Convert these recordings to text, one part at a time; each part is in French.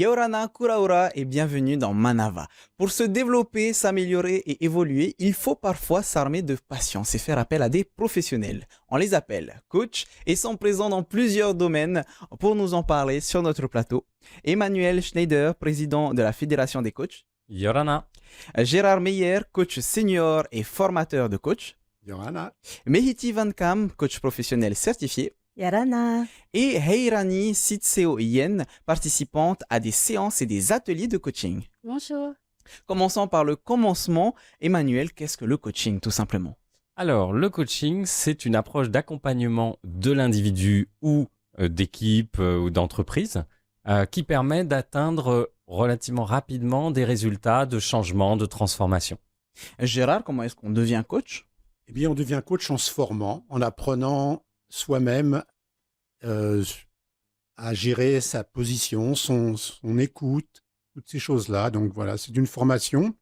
Yorana Kuraura et bienvenue dans Manava. Pour se développer, s'améliorer et évoluer, il faut parfois s'armer de patience et faire appel à des professionnels. On les appelle coachs et sont présents dans plusieurs domaines. Pour nous en parler sur notre plateau, Emmanuel Schneider, président de la Fédération des coachs. Yorana. Gérard Meyer, coach senior et formateur de coach. Yorana. Mehiti Van Kam, coach professionnel certifié. Yarana. Et Heirani Sitseo Yen, participante à des séances et des ateliers de coaching. Bonjour. Commençons par le commencement. Emmanuel, qu'est-ce que le coaching, tout simplement? Alors, le coaching, c'est une approche d'accompagnement de l'individu ou d'équipe ou d'entreprise qui permet d'atteindre relativement rapidement des résultats de changement, de transformation. Gérard, comment est-ce qu'on devient coach? Eh bien, on devient coach en se formant, en apprenant soi-même à gérer sa position, son écoute, toutes ces choses-là. Donc voilà, c'est une formation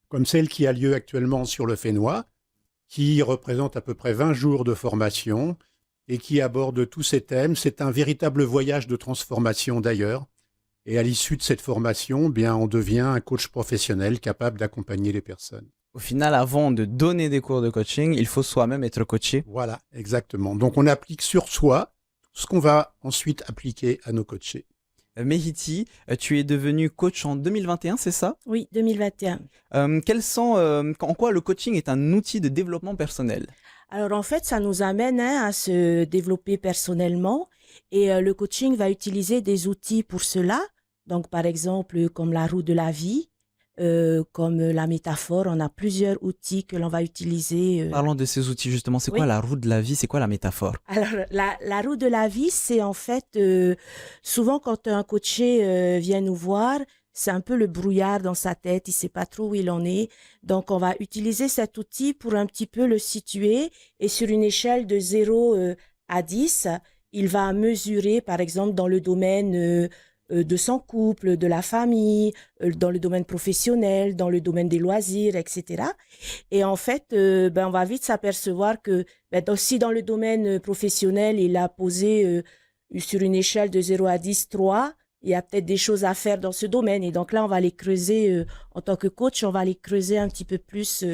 comme celle qui a lieu actuellement sur le Fénois, qui représente à peu près 20 jours de formation et qui aborde tous ces thèmes. C'est un véritable voyage de transformation d'ailleurs. Et à l'issue de cette formation, bien, on devient un coach professionnel capable d'accompagner les personnes. Au final, avant de donner des cours de coaching, il faut soi-même être coaché. Voilà, exactement. Donc, on applique sur soi ce qu'on va ensuite appliquer à nos coachés. Mehiti, tu es devenu coach en 2021, c'est ça? Oui, 2021. En quoi le coaching est un outil de développement personnel? Alors en fait, ça nous amène à se développer personnellement et le coaching va utiliser des outils pour cela. Donc par exemple, comme la roue de la vie, comme la métaphore, on a plusieurs outils que l'on va utiliser. Parlons de ces outils justement. C'est quoi la roue de la vie? C'est quoi la métaphore? Alors, la roue de la vie, c'est en fait, souvent quand un coaché vient nous voir, c'est un peu le brouillard dans sa tête, il sait pas trop où il en est. Donc, on va utiliser cet outil pour un petit peu le situer et sur une échelle de 0 à 10, il va mesurer, par exemple, dans le domaine de son couple, de la famille, dans le domaine professionnel, dans le domaine des loisirs, etc. Et en fait, on va vite s'apercevoir que aussi dans le domaine professionnel, il a posé sur une échelle de 0 à 10, 3. Il y a peut-être des choses à faire dans ce domaine. Et donc là, on va les creuser en tant que coach, on va les creuser un petit peu plus,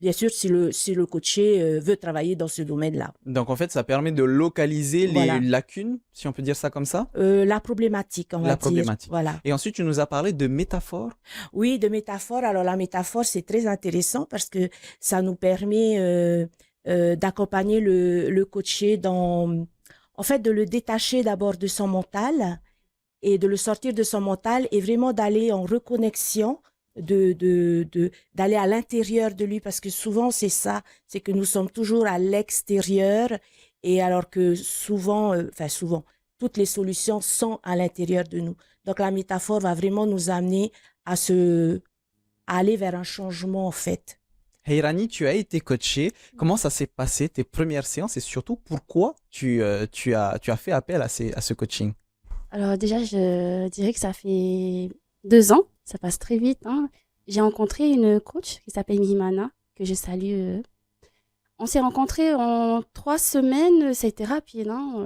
bien sûr, si le coaché veut travailler dans ce domaine-là. Donc en fait, ça permet de localiser les lacunes, si on peut dire ça comme ça? La problématique, on va dire. La problématique. Voilà. Et ensuite, tu nous as parlé de métaphore. Oui, de métaphore. Alors la métaphore, c'est très intéressant parce que ça nous permet d'accompagner le coaché en fait, de le détacher d'abord de son mental et de le sortir de son mental et vraiment d'aller en reconnexion, d'aller à l'intérieur de lui, parce que souvent c'est ça, c'est que nous sommes toujours à l'extérieur et alors que souvent, toutes les solutions sont à l'intérieur de nous. Donc la métaphore va vraiment nous amener à aller vers un changement en fait. Heirani, tu as été coaché. Comment ça s'est passé tes premières séances et surtout pourquoi tu as fait appel à ce coaching? Alors déjà, je dirais que ça fait 2 ans, ça passe très vite. Hein. J'ai rencontré une coach qui s'appelle Mimana, que je salue. On s'est rencontrés en 3 semaines, ça a été rapide. Hein.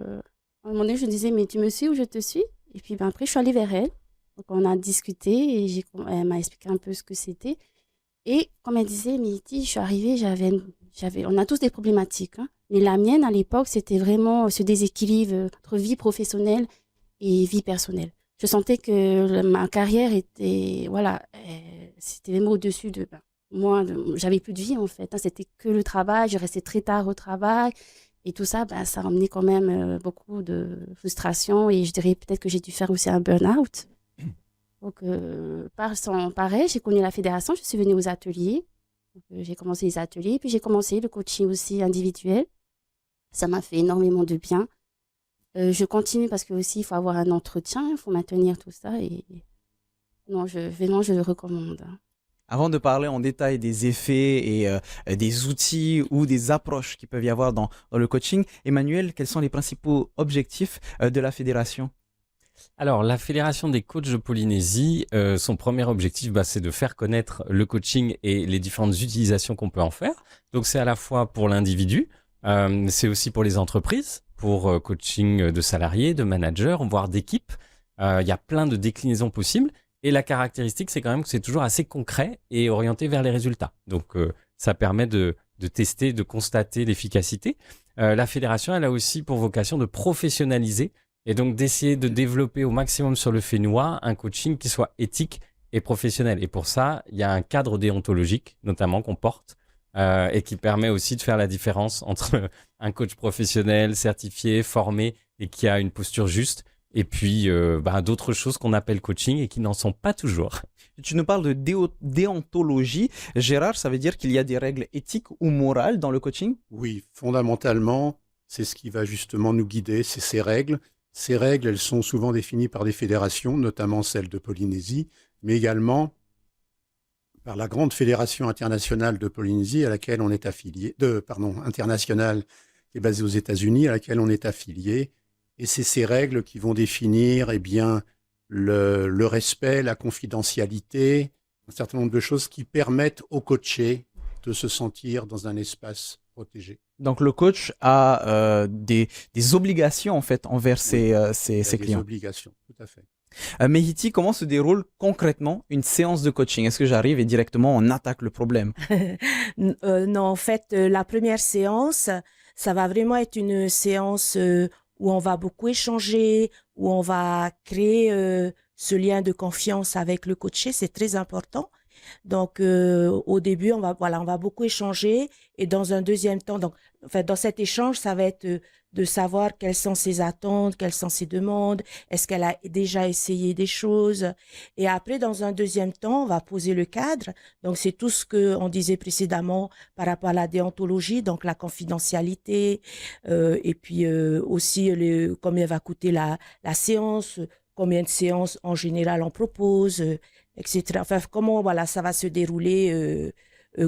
À un moment donné, je me disais, mais tu me suis ou je te suis? Et puis après, je suis allée vers elle. Donc on a discuté et elle m'a expliqué un peu ce que c'était. Et comme elle disait, Mehiti, je suis arrivée, on a tous des problématiques. Hein. Mais la mienne, à l'époque, c'était vraiment ce déséquilibre entre vie professionnelle et vie personnelle. Je sentais que ma carrière était, c'était même au-dessus de moi. J'avais plus de vie en fait. Hein, c'était que le travail. Je restais très tard au travail et tout ça, ça ramenait quand même beaucoup de frustration et je dirais peut-être que j'ai dû faire aussi un burn-out. Donc, pareil, j'ai connu la fédération. Je suis venue aux ateliers. Donc, j'ai commencé les ateliers, puis j'ai commencé le coaching aussi individuel. Ça m'a fait énormément de bien. Je continue parce que aussi il faut avoir un entretien, il faut maintenir tout ça et non, vraiment je le recommande. Avant de parler en détail des effets et des outils ou des approches qui peuvent y avoir dans le coaching, Emmanuel, quels sont les principaux objectifs de la fédération? Alors, la Fédération des coachs de Polynésie, son premier objectif, c'est de faire connaître le coaching et les différentes utilisations qu'on peut en faire. Donc, c'est à la fois pour l'individu, c'est aussi pour les entreprises, pour coaching de salariés, de managers, voire d'équipes. Il y a plein de déclinaisons possibles. Et la caractéristique, c'est quand même que c'est toujours assez concret et orienté vers les résultats. Donc, ça permet de tester, de constater l'efficacité. La fédération, elle a aussi pour vocation de professionnaliser et donc d'essayer de développer au maximum sur le fénois un coaching qui soit éthique et professionnel. Et pour ça, il y a un cadre déontologique, notamment, qu'on porte et qui permet aussi de faire la différence entre un coach professionnel, certifié, formé et qui a une posture juste et puis d'autres choses qu'on appelle coaching et qui n'en sont pas toujours. Tu nous parles de déontologie. Gérard, ça veut dire qu'il y a des règles éthiques ou morales dans le coaching? Oui, fondamentalement, c'est ce qui va justement nous guider, c'est ces règles. Ces règles, elles sont souvent définies par des fédérations, notamment celle de Polynésie, mais également par la grande fédération internationale de Polynésie à laquelle on est affilié, internationale qui est basée aux États-Unis, à laquelle on est affilié. Et c'est ces règles qui vont définir le respect, la confidentialité, un certain nombre de choses qui permettent aux coachés de se sentir dans un espace protégé. Donc le coach a des obligations en fait envers ses clients. Des obligations, tout à fait. Mehiti, comment se déroule concrètement une séance de coaching? Est-ce que j'arrive et directement on attaque le problème? Non, en fait, la première séance, ça va vraiment être une séance où on va beaucoup échanger, où on va créer ce lien de confiance avec le coaché, c'est très important. Donc, au début, on va beaucoup échanger et dans un deuxième temps, dans cet échange, ça va être de savoir quelles sont ses attentes, quelles sont ses demandes, est-ce qu'elle a déjà essayé des choses. Et après, dans un deuxième temps, on va poser le cadre. Donc, c'est tout ce qu'on disait précédemment par rapport à la déontologie, donc la confidentialité, et puis aussi combien va coûter la séance, combien de séances en général on propose, etc. Enfin, comment ça va se dérouler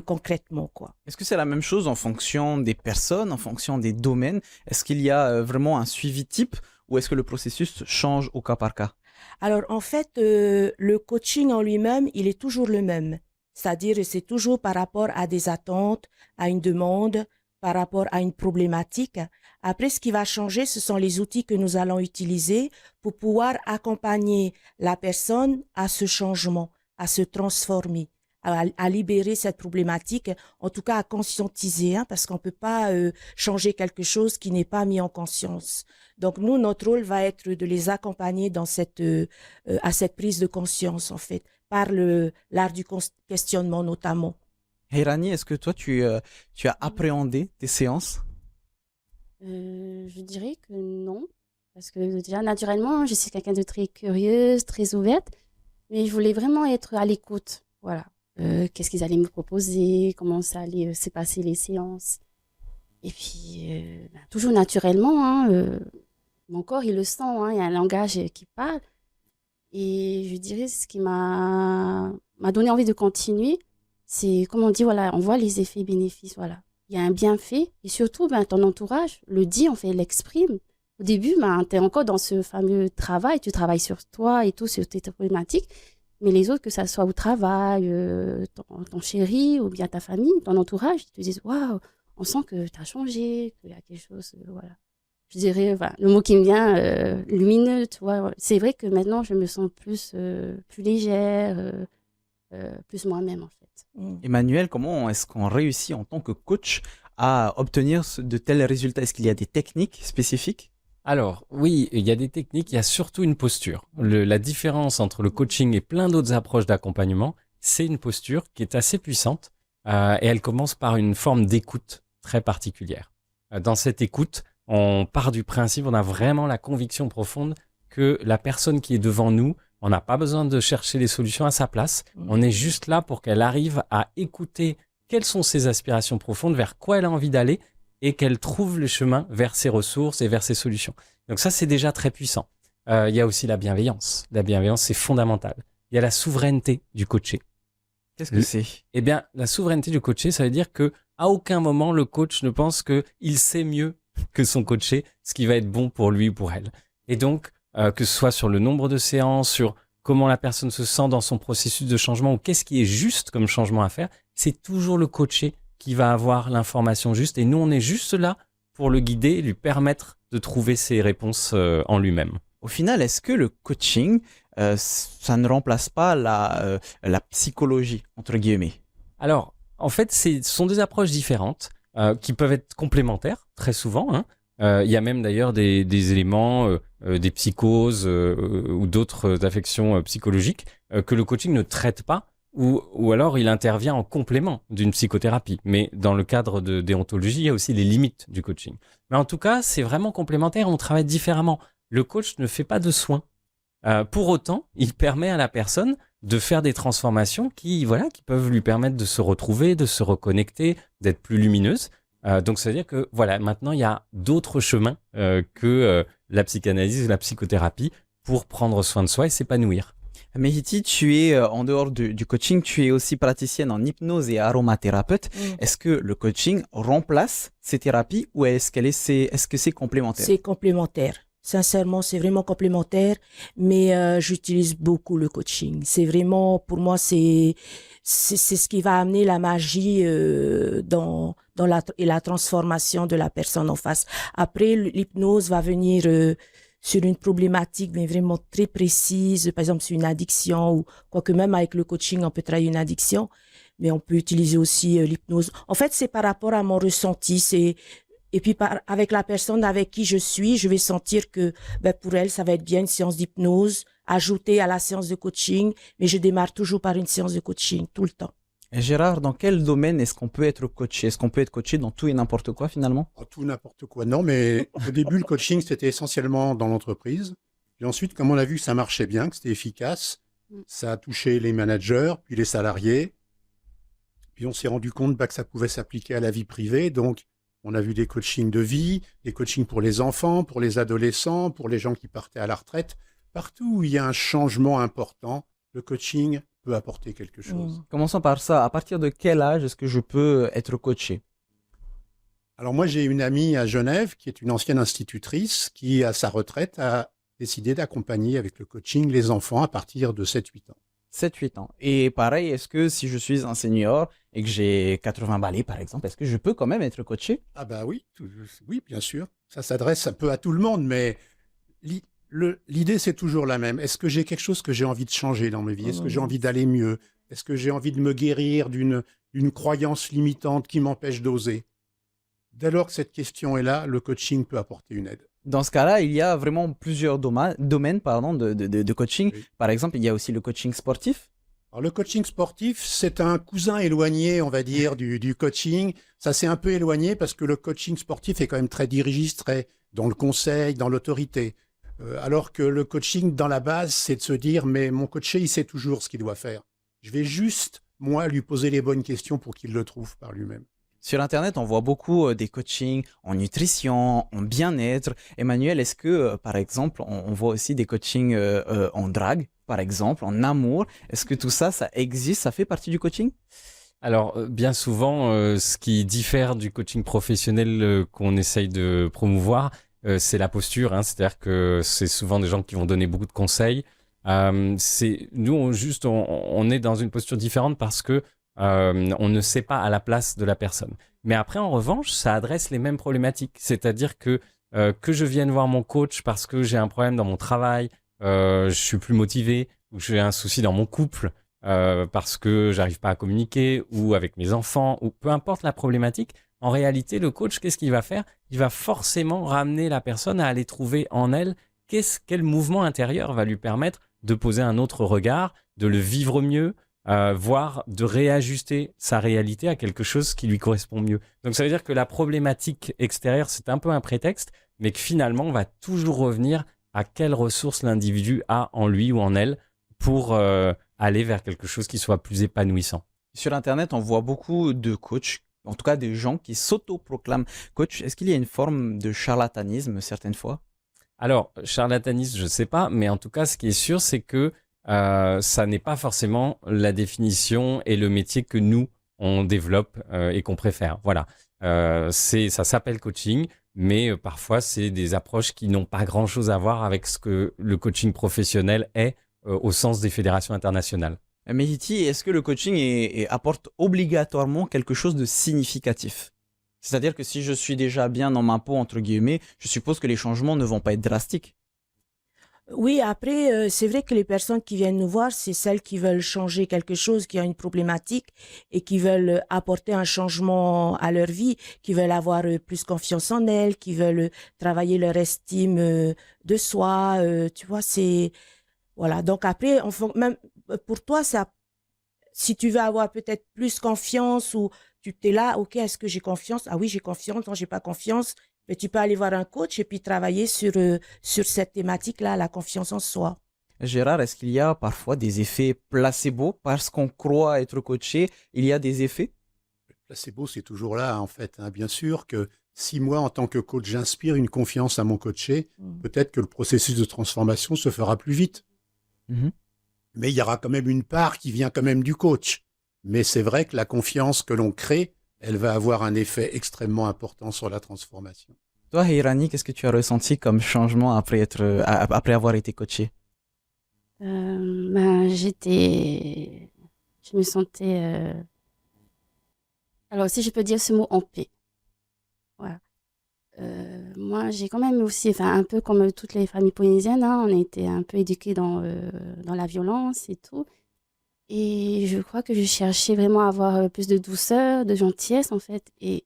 concrètement, quoi. Est-ce que c'est la même chose en fonction des personnes, en fonction des domaines? Est-ce qu'il y a vraiment un suivi type ou est-ce que le processus change au cas par cas? Alors, en fait, le coaching en lui-même, il est toujours le même. C'est-à-dire, c'est toujours par rapport à des attentes, à une demande, par rapport à une problématique. Après, ce qui va changer, ce sont les outils que nous allons utiliser pour pouvoir accompagner la personne à ce changement, à se transformer, à libérer cette problématique, en tout cas à conscientiser, parce qu'on ne peut pas changer quelque chose qui n'est pas mis en conscience. Donc nous, notre rôle va être de les accompagner dans à cette prise de conscience, en fait, par l'art du questionnement notamment. Heirani, est-ce que toi, tu as appréhendé tes séances? Je dirais que non, parce que déjà, naturellement, je suis quelqu'un de très curieuse, très ouverte, mais je voulais vraiment être à l'écoute, voilà. Qu'est-ce qu'ils allaient me proposer, comment ça allait se passer les séances. Et puis, toujours naturellement, mon corps, il le sent, il y a un langage qui parle. Et je dirais, ce qui m'a donné envie de continuer, c'est, comme on dit, voilà, on voit les effets bénéfices, voilà. Il y a un bienfait, et surtout, ton entourage le dit, en fait, l'exprime. Au début, tu es encore dans ce fameux travail, tu travailles sur toi et tout, sur tes problématiques, mais les autres, que ça soit au travail, ton chéri ou bien ta famille, ton entourage, ils te disent, waouh, on sent que tu as changé, qu'il y a quelque chose, voilà. Je dirais, le mot qui me vient, lumineux, tu vois. C'est vrai que maintenant, je me sens plus légère, plus moi-même, en fait. Emmanuel, comment est-ce qu'on réussit en tant que coach à obtenir de tels résultats? Est-ce qu'il y a des techniques spécifiques? Alors, oui, il y a des techniques, il y a surtout une posture. La différence entre le coaching et plein d'autres approches d'accompagnement, c'est une posture qui est assez puissante et elle commence par une forme d'écoute très particulière. Dans cette écoute, on part du principe, on a vraiment la conviction profonde que la personne qui est devant nous, on n'a pas besoin de chercher les solutions à sa place. On est juste là pour qu'elle arrive à écouter quelles sont ses aspirations profondes, vers quoi elle a envie d'aller et qu'elle trouve le chemin vers ses ressources et vers ses solutions. Donc ça, c'est déjà très puissant. Il y a aussi la bienveillance. La bienveillance, c'est fondamental. Il y a la souveraineté du coaché. Qu'est-ce que c'est? Eh bien, la souveraineté du coaché, ça veut dire que à aucun moment, le coach ne pense qu'il sait mieux que son coaché ce qui va être bon pour lui ou pour elle. Et donc, que ce soit sur le nombre de séances, sur comment la personne se sent dans son processus de changement ou qu'est-ce qui est juste comme changement à faire, c'est toujours le coaché qui va avoir l'information juste. Et nous, on est juste là pour le guider et lui permettre de trouver ses réponses en lui-même. Au final, est-ce que le coaching, ça ne remplace pas la psychologie, entre guillemets? Alors, en fait, ce sont des approches différentes qui peuvent être complémentaires très souvent, hein. Il y a même d'ailleurs des éléments, des psychoses ou d'autres affections psychologiques que le coaching ne traite pas ou alors il intervient en complément d'une psychothérapie. Mais dans le cadre de déontologie, il y a aussi les limites du coaching. Mais en tout cas, c'est vraiment complémentaire, on travaille différemment. Le coach ne fait pas de soins. Pour autant, il permet à la personne de faire des transformations qui peuvent lui permettre de se retrouver, de se reconnecter, d'être plus lumineuse. Donc, ça veut dire que maintenant, il y a d'autres chemins que la psychanalyse, la psychothérapie pour prendre soin de soi et s'épanouir. Mehiti, tu es, en dehors du coaching, tu es aussi praticienne en hypnose et aromathérapeute. Est-ce que le coaching remplace ces thérapies ou est-ce que c'est complémentaire? C'est complémentaire. Sincèrement, c'est vraiment complémentaire, mais j'utilise beaucoup le coaching. C'est vraiment, pour moi, c'est ce qui va amener la magie dans la transformation de la personne en face. Après, l'hypnose va venir sur une problématique, mais vraiment très précise. Par exemple, sur une addiction ou quoique même avec le coaching, on peut travailler une addiction, mais on peut utiliser aussi l'hypnose. En fait, c'est par rapport à mon ressenti. Et puis, avec la personne avec qui je suis, je vais sentir que pour elle, ça va être bien une séance d'hypnose ajoutée à la séance de coaching. Mais je démarre toujours par une séance de coaching, tout le temps. Et Gérard, dans quel domaine est-ce qu'on peut être coaché? Est-ce qu'on peut être coaché dans tout et n'importe quoi finalement? Tout n'importe quoi, non, mais au début, le coaching, c'était essentiellement dans l'entreprise. Et ensuite, comme on a vu que ça marchait bien, que c'était efficace, ça a touché les managers, puis les salariés. Puis on s'est rendu compte que ça pouvait s'appliquer à la vie privée. Donc, on a vu des coachings de vie, des coachings pour les enfants, pour les adolescents, pour les gens qui partaient à la retraite. Partout où il y a un changement important, le coaching peut apporter quelque chose. Commençons par ça. À partir de quel âge est-ce que je peux être coaché? Alors moi, j'ai une amie à Genève qui est une ancienne institutrice qui, à sa retraite, a décidé d'accompagner avec le coaching les enfants à partir de 7-8 ans. 7-8 ans. Et pareil, est-ce que si je suis un senior et que j'ai 80 balais, par exemple, est-ce que je peux quand même être coaché? Ah bah oui, oui, bien sûr. Ça s'adresse un peu à tout le monde, mais l'idée, c'est toujours la même. Est-ce que j'ai quelque chose que j'ai envie de changer dans ma vie? Est-ce que j'ai envie d'aller mieux? Est-ce que j'ai envie de me guérir d'une croyance limitante qui m'empêche d'oser? Dès lors que cette question est là, le coaching peut apporter une aide. Dans ce cas-là, il y a vraiment plusieurs domaines de coaching. Oui. Par exemple, il y a aussi le coaching sportif. Alors, le coaching sportif, c'est un cousin éloigné, on va dire, du coaching. Ça s'est un peu éloigné parce que le coaching sportif est quand même très dirigiste, très dans le conseil, dans l'autorité. Alors que le coaching, dans la base, c'est de se dire, mais mon coaché, il sait toujours ce qu'il doit faire. Je vais juste, moi, lui poser les bonnes questions pour qu'il le trouve par lui-même. Sur Internet, on voit beaucoup des coachings en nutrition, en bien-être. Emmanuel, est-ce que, par exemple, on voit aussi des coachings en drague, par exemple, en amour? Est-ce que tout ça, ça existe, ça fait partie du coaching? Alors, bien souvent, ce qui diffère du coaching professionnel qu'on essaye de promouvoir, c'est la posture, hein. C'est-à-dire que c'est souvent des gens qui vont donner beaucoup de conseils. Nous, on est dans une posture différente parce que on ne sait pas à la place de la personne. Mais après, en revanche, ça adresse les mêmes problématiques. C'est-à-dire que je vienne voir mon coach parce que j'ai un problème dans mon travail, je suis plus motivé, ou j'ai un souci dans mon couple parce que j'arrive pas à communiquer, ou avec mes enfants, ou peu importe la problématique. En réalité, le coach, qu'est-ce qu'il va faire? Il va forcément ramener la personne à aller trouver en elle quel mouvement intérieur va lui permettre de poser un autre regard, de le vivre mieux, voire de réajuster sa réalité à quelque chose qui lui correspond mieux. Donc ça veut dire que la problématique extérieure, c'est un peu un prétexte, mais que finalement, on va toujours revenir à quelles ressources l'individu a en lui ou en elle pour aller vers quelque chose qui soit plus épanouissant. Sur Internet, on voit beaucoup de coachs, en tout cas des gens qui s'auto-proclament coach. Est-ce qu'il y a une forme de charlatanisme certaines fois? Alors, charlatanisme, je ne sais pas, mais en tout cas, ce qui est sûr, c'est que ça n'est pas forcément la définition et le métier que nous, on développe et qu'on préfère. Voilà. Ça s'appelle coaching, mais parfois, c'est des approches qui n'ont pas grand-chose à voir avec ce que le coaching professionnel est au sens des fédérations internationales. Mehiti, est-ce que le coaching apporte obligatoirement quelque chose de significatif? C'est-à-dire que si je suis déjà bien dans ma peau, entre guillemets, je suppose que les changements ne vont pas être drastiques. Oui, après, c'est vrai que les personnes qui viennent nous voir, c'est celles qui veulent changer quelque chose, qui ont une problématique et qui veulent apporter un changement à leur vie, qui veulent avoir plus confiance en elles, qui veulent travailler leur estime de soi. Tu vois, c'est voilà. Donc après, même pour toi, ça, si tu veux avoir peut-être plus confiance ou tu t'es là, ok, est-ce que j'ai confiance? Ah oui, j'ai confiance. Non, j'ai pas confiance. Mais tu peux aller voir un coach et puis travailler sur cette thématique-là, la confiance en soi. Gérard, est-ce qu'il y a parfois des effets placebo parce qu'on croit être coaché? Il y a des effets? Le placebo, c'est toujours là, en fait, hein. Bien sûr que si moi, en tant que coach, j'inspire une confiance à mon coaché, Mm. peut-être que le processus de transformation se fera plus vite. Mhm. Mais il y aura quand même une part qui vient quand même du coach. Mais c'est vrai que la confiance que l'on crée, elle va avoir un effet extrêmement important sur la transformation. Toi, Hirani, qu'est-ce que tu as ressenti comme changement après avoir été coaché? Je me sentais, alors si je peux dire ce mot, en paix. Voilà. Moi, j'ai quand même aussi, enfin, un peu comme toutes les familles polynésiennes, hein, on a été un peu éduqués dans la violence et tout. Et je crois que je cherchais vraiment à avoir plus de douceur, de gentillesse, en fait. Et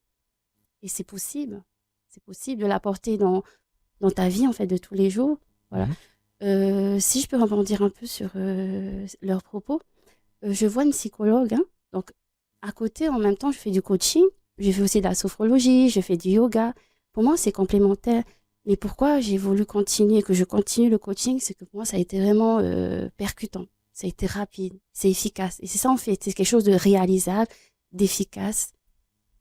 c'est possible. C'est possible de l'apporter dans ta vie, en fait, de tous les jours. Voilà. Mhm. Si je peux rebondir un peu sur leurs propos, je vois une psychologue, hein. Donc, à côté, en même temps, je fais du coaching. Je fais aussi de la sophrologie, je fais du yoga. Pour moi, c'est complémentaire. Mais pourquoi j'ai voulu continuer, que je continue le coaching, c'est que pour moi, ça a été vraiment percutant. Ça a été rapide, c'est efficace. Et c'est ça, en fait, c'est quelque chose de réalisable, d'efficace.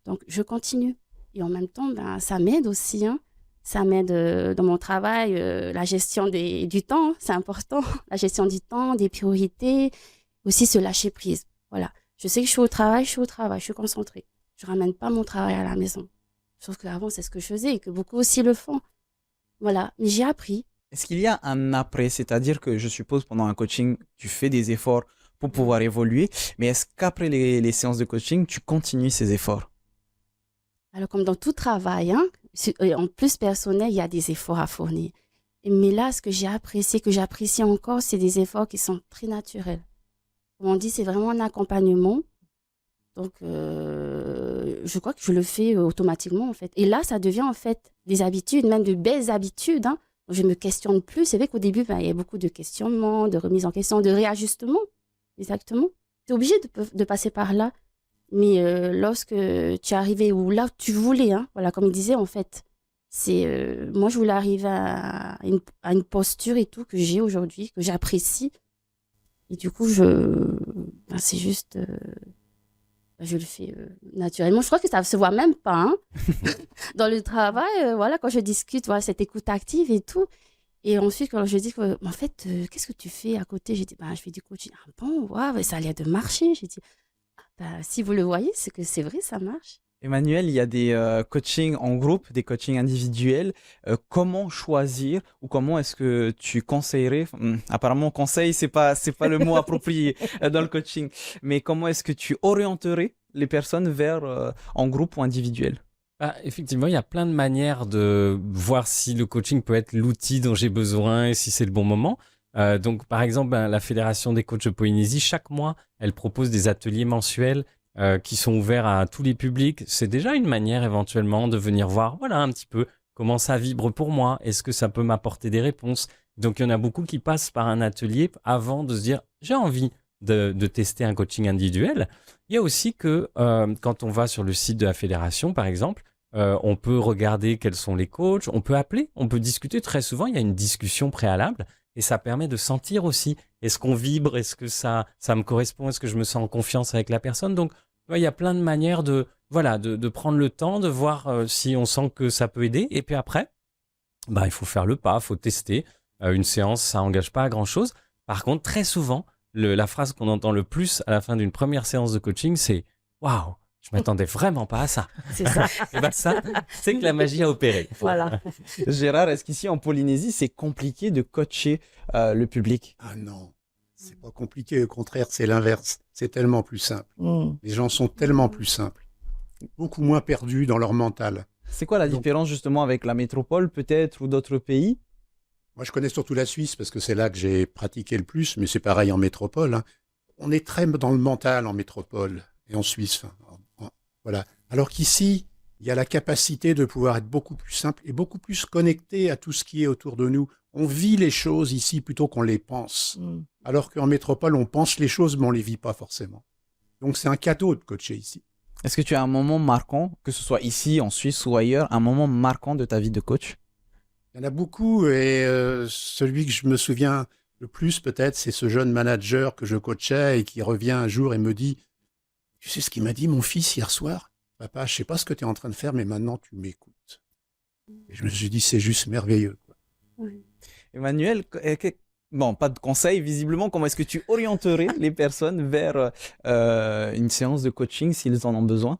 Donc, je continue. Et en même temps, ben, ça m'aide aussi, hein. Ça m'aide dans mon travail, la gestion du temps, hein, c'est important. La gestion du temps, des priorités, aussi se lâcher prise. Voilà. Je sais que je suis au travail, je suis concentrée. Je ramène pas mon travail à la maison. Sauf qu'avant, c'est ce que je faisais et que beaucoup aussi le font. Voilà. Mais j'ai appris. Est-ce qu'il y a un après? C'est-à-dire que je suppose pendant un coaching, tu fais des efforts pour pouvoir évoluer, mais est-ce qu'après les séances de coaching, tu continues ces efforts? Alors, comme dans tout travail, hein, en plus personnel, il y a des efforts à fournir. Mais là, ce que j'ai apprécié, que j'apprécie encore, c'est des efforts qui sont très naturels. Comme on dit, c'est vraiment un accompagnement. Donc, je crois que je le fais automatiquement, en fait. Et là, ça devient, en fait, des habitudes, même de belles habitudes, hein. Je me questionne plus. C'est vrai qu'au début, ben, il y a beaucoup de questionnements, de remise en question, de réajustement. Exactement. Tu es obligé de passer par là. Mais lorsque tu es arrivé où là tu voulais, hein, voilà, comme il disait, en fait, moi, je voulais arriver à une posture et tout que j'ai aujourd'hui, que j'apprécie. Et du coup, ben, c'est juste... je le fais naturellement. Je crois que ça ne se voit même pas, hein. Dans le travail, voilà, quand je discute, voilà, cette écoute active et tout. Et ensuite, quand je dis que, en fait, qu'est-ce que tu fais à côté? J'ai dit, ben, je fais du coaching. Ah bon, waouh, ça a l'air de marcher. J'ai dit, bah, si vous le voyez, c'est que c'est vrai, ça marche. Emmanuel, il y a des coachings en groupe, des coachings individuels. Comment choisir ou comment est-ce que tu conseillerais, apparemment conseil, c'est pas le mot approprié dans le coaching, mais comment est-ce que tu orienterais les personnes vers en groupe ou individuel? Ah, effectivement, il y a plein de manières de voir si le coaching peut être l'outil dont j'ai besoin et si c'est le bon moment. Donc, par exemple, la Fédération des coachs de Polynésie, chaque mois, elle propose des ateliers mensuels qui sont ouverts à tous les publics. C'est déjà une manière éventuellement de venir voir, voilà, un petit peu comment ça vibre pour moi. Est-ce que ça peut m'apporter des réponses? Donc, il y en a beaucoup qui passent par un atelier avant de se dire, j'ai envie de tester un coaching individuel. Il y a aussi que quand on va sur le site de la fédération, par exemple, on peut regarder quels sont les coachs, on peut appeler, on peut discuter. Très souvent, il y a une discussion préalable et ça permet de sentir aussi, est-ce qu'on vibre, est-ce que ça me correspond, est-ce que je me sens en confiance avec la personne. Donc, il y a plein de manières de prendre le temps, de voir si on sent que ça peut aider. Et puis après, il faut faire le pas, il faut tester. Une séance, ça n'engage pas à grand-chose. Par contre, très souvent, la phrase qu'on entend le plus à la fin d'une première séance de coaching, c'est « Waouh, je m'attendais vraiment pas à ça ». C'est ça. Et bien ça, c'est que la magie a opéré. Voilà. Gérard, est-ce qu'ici en Polynésie, c'est compliqué de coacher le public? Ah non, c'est pas compliqué, au contraire, c'est l'inverse. C'est tellement plus simple. Mm. Les gens sont tellement plus simples, beaucoup moins perdus dans leur mental. C'est quoi la Donc- différence justement avec la métropole peut-être ou d'autres pays? Moi, je connais surtout la Suisse parce que c'est là que j'ai pratiqué le plus, mais c'est pareil en métropole, hein. On est très dans le mental en métropole et en Suisse. Voilà. Alors qu'ici, il y a la capacité de pouvoir être beaucoup plus simple et beaucoup plus connecté à tout ce qui est autour de nous. On vit les choses ici plutôt qu'on les pense. Alors qu'en métropole, on pense les choses, mais on les vit pas forcément. Donc, c'est un cadeau de coacher ici. Est-ce que tu as un moment marquant, que ce soit ici, en Suisse ou ailleurs, un moment marquant de ta vie de coach? Il y en a beaucoup et celui que je me souviens le plus peut-être, c'est ce jeune manager que je coachais et qui revient un jour et me dit « Tu sais ce qu'il m'a dit mon fils hier soir? Papa, je sais pas ce que tu es en train de faire, mais maintenant tu m'écoutes. » Et je me suis dit « C'est juste merveilleux. » Oui. Emmanuel, bon, pas de conseils, visiblement, comment est-ce que tu orienterais les personnes vers une séance de coaching s'ils en ont besoin?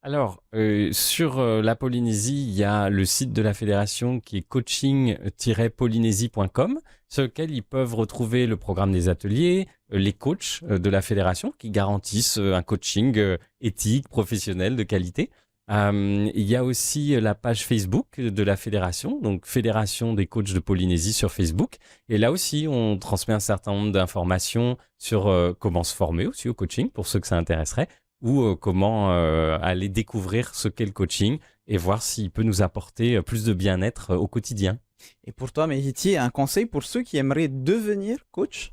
Alors, sur la Polynésie, il y a le site de la fédération qui est coaching-polynésie.com, sur lequel ils peuvent retrouver le programme des ateliers, les coachs de la fédération qui garantissent un coaching éthique, professionnel, de qualité. Il y a aussi la page Facebook de la fédération, donc Fédération des coachs de Polynésie sur Facebook. Et là aussi, on transmet un certain nombre d'informations sur comment se former aussi au coaching, pour ceux que ça intéresserait, ou comment aller découvrir ce qu'est le coaching et voir s'il peut nous apporter plus de bien-être au quotidien. Et pour toi, Mehiti, un conseil pour ceux qui aimeraient devenir coach?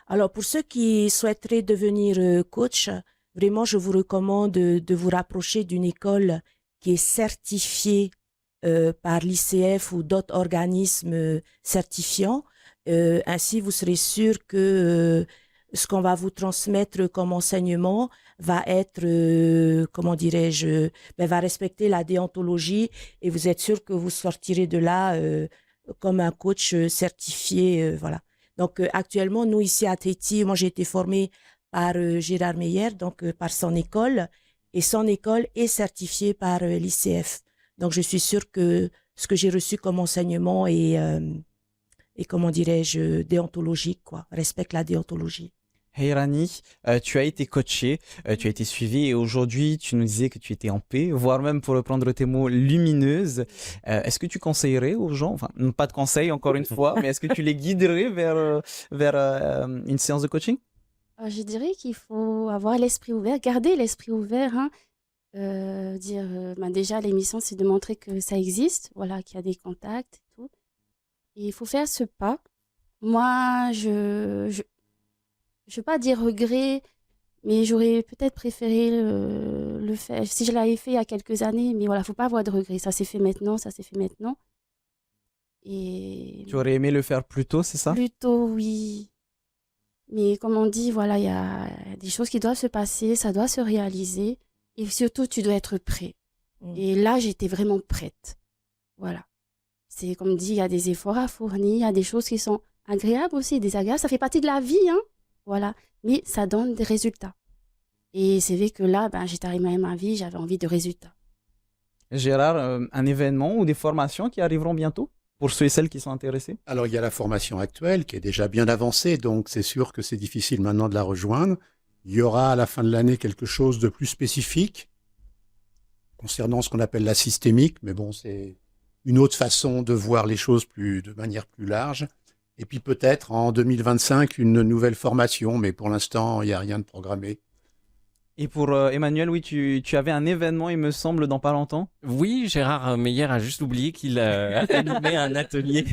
Alors, pour ceux qui souhaiteraient devenir coach, vraiment, je vous recommande de vous rapprocher d'une école qui est certifiée par l'ICF ou d'autres organismes certifiants. Ainsi, vous serez sûr que ce qu'on va vous transmettre comme enseignement va être, comment dirais-je, va respecter la déontologie et vous êtes sûr que vous sortirez de là comme un coach certifié. Voilà. Donc, actuellement, nous, ici à Tahiti, moi, j'ai été formée par Gérard Meyer, donc par son école, et son école est certifiée par l'ICF. Donc, je suis sûre que ce que j'ai reçu comme enseignement est, comment dirais-je, déontologique, quoi, respecte la déontologie. Hey Rani, tu as été coaché, tu as été suivi et aujourd'hui tu nous disais que tu étais en paix, voire même pour reprendre tes mots, lumineuse. Est-ce que tu conseillerais aux gens, enfin pas de conseils encore une fois, mais est-ce que tu les guiderais vers une séance de coaching? Je dirais qu'il faut avoir l'esprit ouvert, garder l'esprit ouvert, hein. Déjà, l'émission, c'est de montrer que ça existe, voilà, qu'il y a des contacts et tout. Et il faut faire ce pas. Moi, je veux pas dire regret, mais j'aurais peut-être préféré le faire si je l'avais fait il y a quelques années. Mais voilà, faut pas avoir de regret. Ça s'est fait maintenant, ça s'est fait maintenant. Et Tu aurais aimé le faire plus tôt, c'est ça? plutôt, oui. Mais comme on dit, voilà, il y a des choses qui doivent se passer, ça doit se réaliser. Et surtout, tu dois être prêt. Et là, j'étais vraiment prête. Voilà. C'est comme dit, il y a des efforts à fournir, il y a des choses qui sont agréables aussi, désagréables. Ça fait partie de la vie, hein. Voilà. Mais ça donne des résultats. Et c'est vrai que là, j'étais arrivée à ma vie, j'avais envie de résultats. Gérard, un événement ou des formations qui arriveront bientôt pour ceux et celles qui sont intéressés? Alors, il y a la formation actuelle qui est déjà bien avancée, donc c'est sûr que c'est difficile maintenant de la rejoindre. Il y aura à la fin de l'année quelque chose de plus spécifique concernant ce qu'on appelle la systémique, mais bon, c'est une autre façon de voir les choses de manière plus large. Et puis peut-être en 2025, une nouvelle formation, mais pour l'instant, il n'y a rien de programmé. Et pour Emmanuel, oui, tu avais un événement, il me semble, dans pas longtemps. Oui, Gérard Meyer a juste oublié qu'il a animé un atelier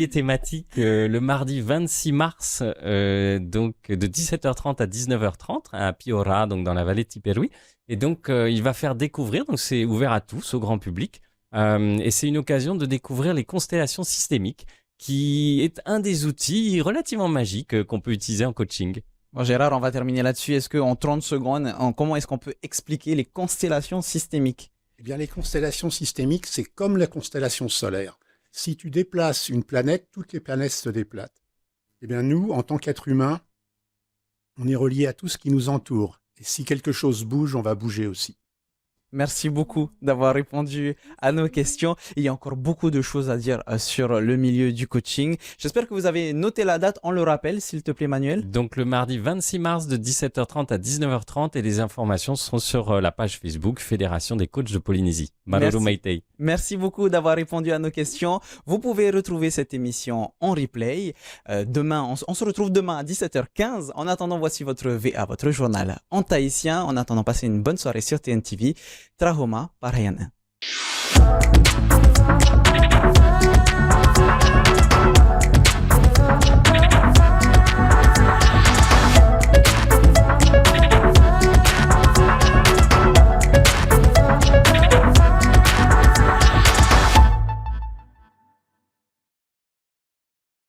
thématique le mardi 26 mars, donc de 17h30 à 19h30 à Piora, donc dans la vallée de Tiperui. Et donc, il va faire découvrir, donc c'est ouvert à tous, au grand public, et c'est une occasion de découvrir les constellations systémiques, qui est un des outils relativement magiques qu'on peut utiliser en coaching. Bon, Gérard, on va terminer là-dessus. Est-ce qu'en 30 secondes, comment est-ce qu'on peut expliquer les constellations systémiques? Eh bien, les constellations systémiques, c'est comme la constellation solaire. Si tu déplaces une planète, toutes les planètes se déplacent. Eh bien, nous, en tant qu'êtres humains, on est reliés à tout ce qui nous entoure. Et si quelque chose bouge, on va bouger aussi. Merci beaucoup d'avoir répondu à nos questions. Il y a encore beaucoup de choses à dire sur le milieu du coaching. J'espère que vous avez noté la date. On le rappelle, s'il te plaît, Manuel. Donc le mardi 26 mars de 17h30 à 19h30 et les informations seront sur la page Facebook Fédération des coachs de Polynésie. Maruru Maitei. Merci beaucoup d'avoir répondu à nos questions. Vous pouvez retrouver cette émission en replay. Demain, on se retrouve demain à 17h15. En attendant, voici votre VA, votre journal en tahitien. En attendant, passez une bonne soirée sur TNTV. Trahoma Parayan.